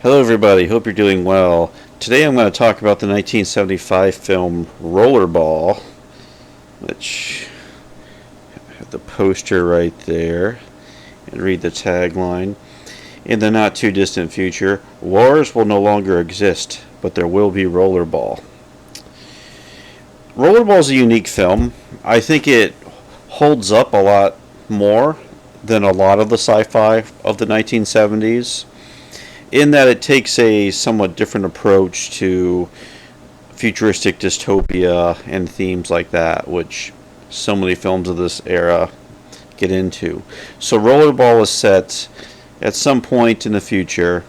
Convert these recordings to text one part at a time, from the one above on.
Hello, everybody. Hope you're doing well. Today I'm going to talk about the 1975 film Rollerball, which I have the poster right there, and read the tagline. In the not too distant future, wars will no longer exist, but there will be Rollerball. Rollerball is a unique film. I think it holds up a lot more than a lot of the sci-fi of the 1970s, in that it takes a somewhat different approach to futuristic dystopia and themes like that, which so many films of this era get into. So Rollerball is set at some point in the future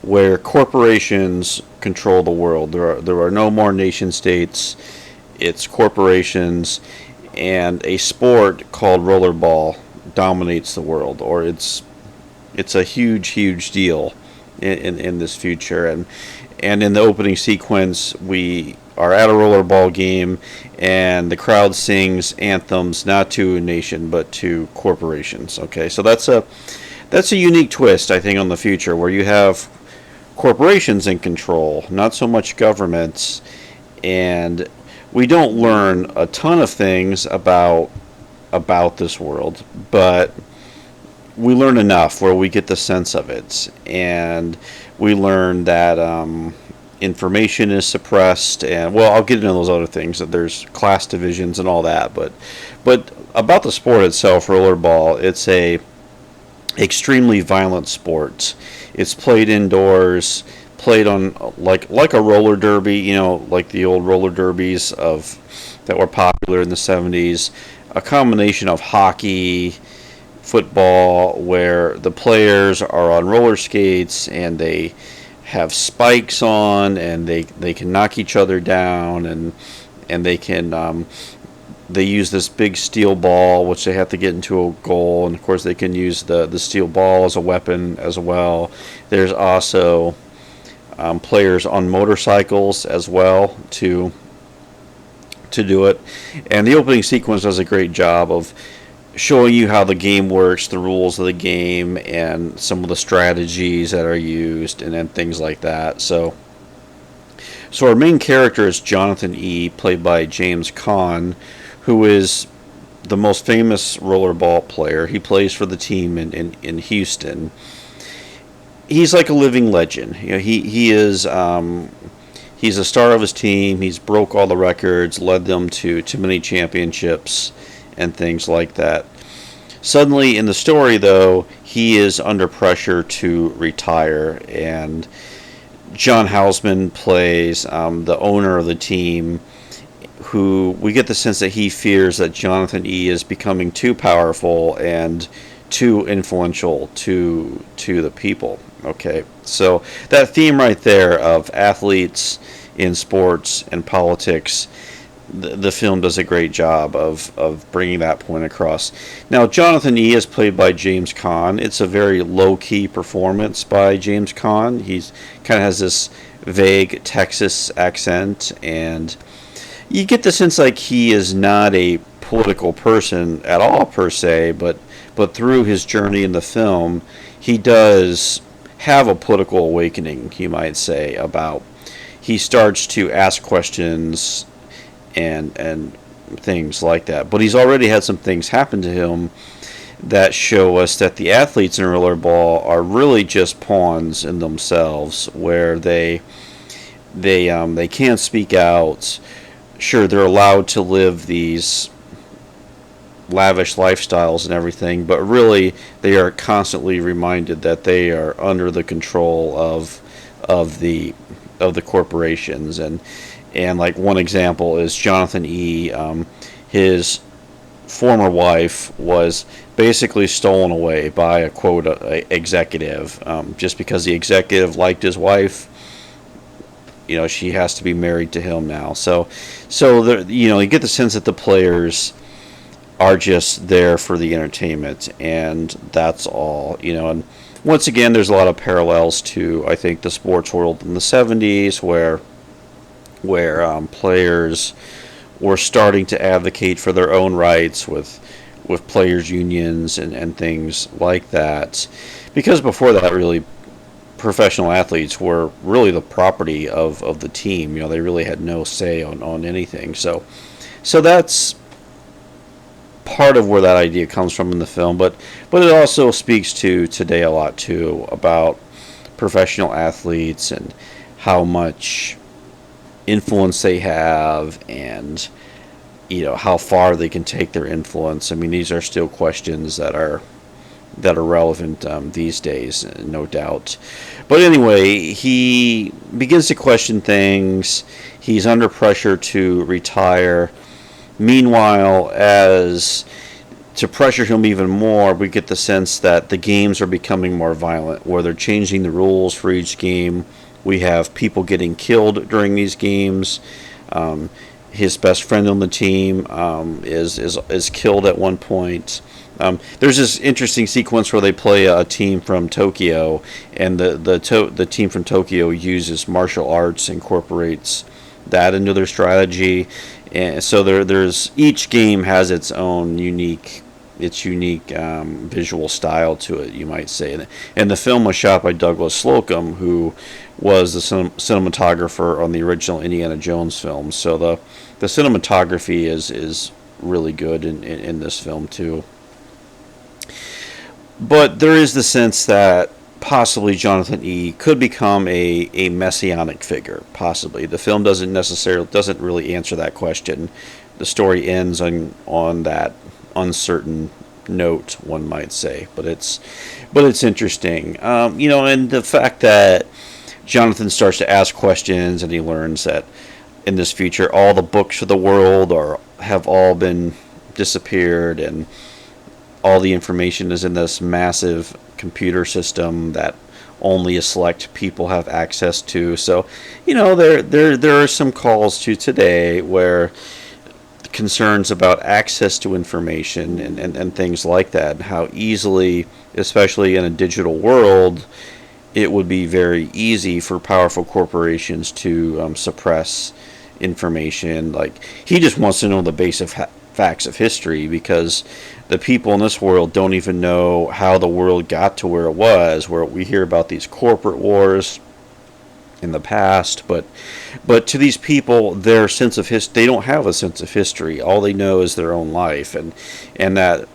where corporations control the world. There are no more nation states. It's corporations, and a sport called rollerball dominates the world, or it's a huge deal in this future. And in the opening sequence, we are at a rollerball game, and the crowd sings anthems not to a nation but to corporations. Okay, so that's a unique twist, I think, on the future, where you have corporations in control, not so much governments. And we don't learn a ton of things about this world, but we learn enough where we get the sense of it, and we learn that information is suppressed, and well, I'll get into those other things, that there's class divisions and all that, but about the sport itself, rollerball, it's a extremely violent sport. It's played indoors, played on like a roller derby, like the old roller derbies of that were popular in the 70s. A combination of hockey, football, where the players are on roller skates and they have spikes on, and they can knock each other down, and they use this big steel ball, which they have to get into a goal, and of course they can use the steel ball as a weapon as well. There's also players on motorcycles as well to do it, and the opening sequence does a great job of showing you how the game works, the rules of the game, and some of the strategies that are used, and then things like that. So our main character is Jonathan E., played by James Caan, who is the most famous rollerball player. He plays for the team in Houston. He's like a living legend. He is he's a star of his team. He's broke all the records, led them to many championships and things like that. Suddenly in the story, though, he is under pressure to retire, and John Houseman plays the owner of the team, who we get the sense that he fears that Jonathan E. is becoming too powerful and too influential to the people. Okay, so that theme right there of athletes in sports and politics, the film does a great job of bringing that point across. Now, Jonathan E. is played by James Caan. It's a very low-key performance by James Caan. He's kind of has this vague Texas accent, and you get the sense like he is not a political person at all, per se, but through his journey in the film, he does have a political awakening, you might say, about he starts to ask questions and things like that. But he's already had some things happen to him that show us that the athletes in rollerball are really just pawns in themselves, where they can't speak out. Sure, they're allowed to live these lavish lifestyles and everything, but really they are constantly reminded that they are under the control of the corporations. And like one example is Jonathan E. His former wife was basically stolen away by a quote executive, just because the executive liked his wife. She has to be married to him now. So you get the sense that the players are just there for the entertainment, and that's all. And once again, there's a lot of parallels to, I think, the sports world in the 70s, where players were starting to advocate for their own rights with players unions and things like that, because before that, really professional athletes were really the property of the team. They really had no say on anything. So that's part of where that idea comes from in the film, but it also speaks to today a lot too about professional athletes and how much influence they have, and how far they can take their influence. I mean, these are still questions that are relevant these days, no doubt. But anyway, he begins to question things. He's under pressure to retire. Meanwhile, as to pressure him even more, we get the sense that the games are becoming more violent, where they're changing the rules for each game. We have people getting killed during these games. His best friend on the team is killed at one point. There's this interesting sequence where they play a team from Tokyo, and the team from Tokyo uses martial arts, incorporates that into their strategy, and so there's each game has its own unique visual style to it, you might say. And the film was shot by Douglas Slocum, who was the cinematographer on the original Indiana Jones film. So the cinematography is really good in this film too. But there is the sense that possibly Jonathan E. could become a messianic figure. Possibly. The film doesn't really answer that question. The story ends on that uncertain note, one might say. But it's interesting. And the fact that Jonathan starts to ask questions, and he learns that in this future all the books of the world have all been disappeared, and all the information is in this massive computer system that only a select people have access to. So, there are some calls to today where concerns about access to information and things like that, how easily, especially in a digital world, it would be very easy for powerful corporations to suppress information. Like, he just wants to know the basic facts of history, because the people in this world don't even know how the world got to where it was, where we hear about these corporate wars in the past, but to these people, their sense of history, they don't have a sense of history. All they know is their own life, and that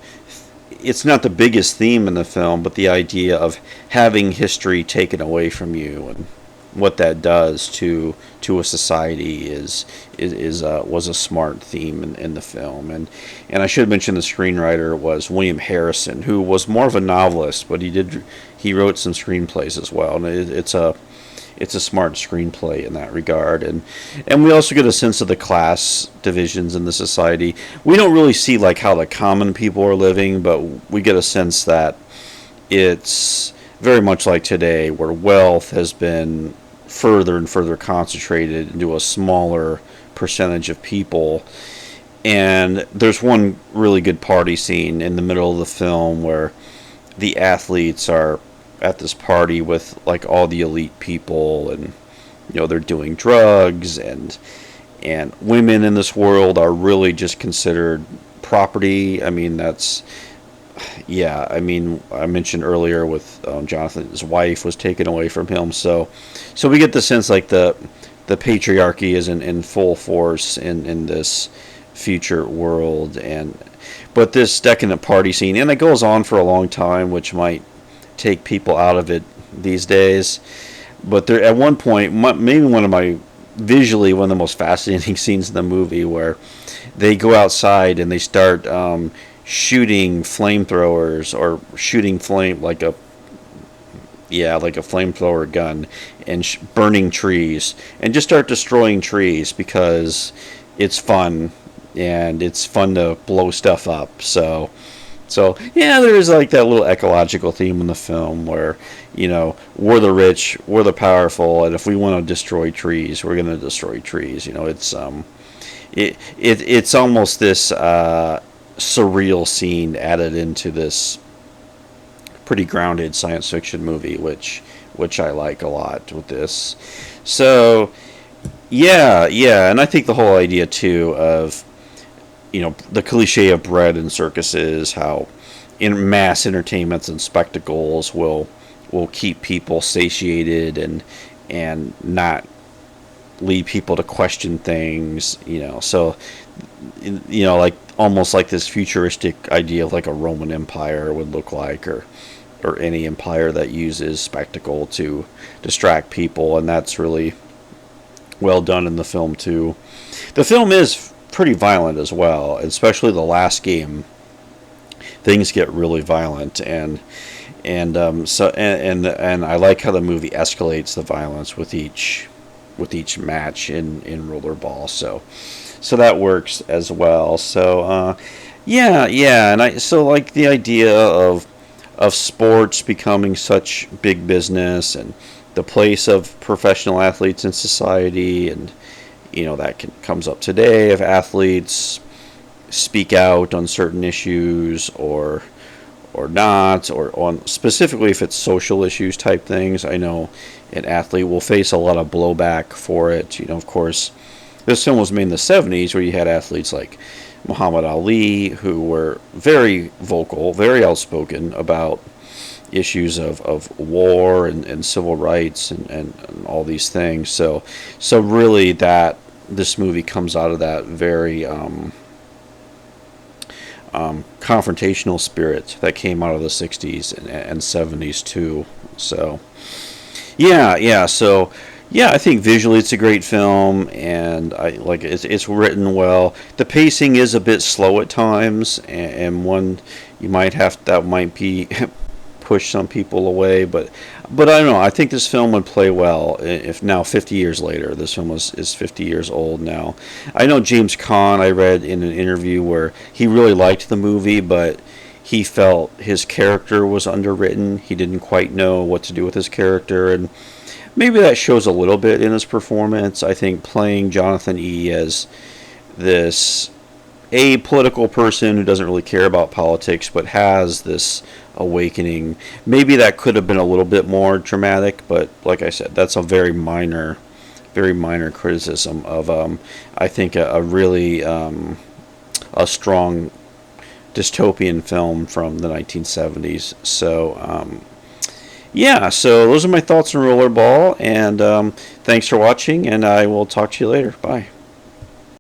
it's not the biggest theme in the film, but the idea of having history taken away from you and what that does to a society was a smart theme in the film. And I should mention the screenwriter was William Harrison, who was more of a novelist, but he wrote some screenplays as well, and it's a smart screenplay in that regard. And we also get a sense of the class divisions in the society. We don't really see like how the common people are living, but we get a sense that it's very much like today, where wealth has been further and further concentrated into a smaller percentage of people. And there's one really good party scene in the middle of the film where the athletes are at this party with like all the elite people, and they're doing drugs, and women in this world are really just considered property. I mean, I mentioned earlier with Jonathan's wife was taken away from him, so we get the sense like the patriarchy is in full force in this future world. But this decadent party scene, and it goes on for a long time, which might take people out of it these days, but there at one point, maybe visually one of the most fascinating scenes in the movie, where they go outside and they start shooting flamethrowers, or shooting like a flamethrower gun, and burning trees, and just start destroying trees because it's fun, and it's fun to blow stuff up. So yeah, there's like that little ecological theme in the film where, we're the rich, we're the powerful, and if we want to destroy trees, we're going to destroy trees. It's almost this surreal scene added into this pretty grounded science fiction movie, which I like a lot with this. So yeah, and I think the whole idea too of the cliche of bread and circuses, how in mass entertainments and spectacles will will keep people satiated and not lead people to question things, so like almost like this futuristic idea of like a Roman Empire would look like, or any empire that uses spectacle to distract people, and that's really well done in the film too. The film is pretty violent as well, especially the last game. Things get really violent, and I like how the movie escalates the violence with each match in Rollerball. So that works as well. So yeah, and I so like the idea of sports becoming such big business, and the place of professional athletes in society, and comes up today if athletes speak out on certain issues or not, or on specifically if it's social issues type things. I know an athlete will face a lot of blowback for it. Of course, this film was made in the 70s, where you had athletes like Muhammad Ali, who were very vocal, very outspoken about issues of war and civil rights and all these things. So really, that this movie comes out of that very confrontational spirit that came out of the 60s and 70s too. So I think visually it's a great film, and I like it's written well. The pacing is a bit slow at times, and one you might have that might be push some people away, but I don't know. I think this film would play well if now 50 years later. This film is 50 years old now. I know James Caan, I read in an interview where he really liked the movie, but he felt his character was underwritten. He didn't quite know what to do with his character, and maybe that shows a little bit in his performance. I think playing Jonathan E. as this apolitical person who doesn't really care about politics but has this awakening, maybe that could have been a little bit more dramatic, but like I said, that's a very minor criticism of I think a really a strong dystopian film from the 1970s. So so those are my thoughts on Rollerball, and thanks for watching, and I will talk to you later. Bye.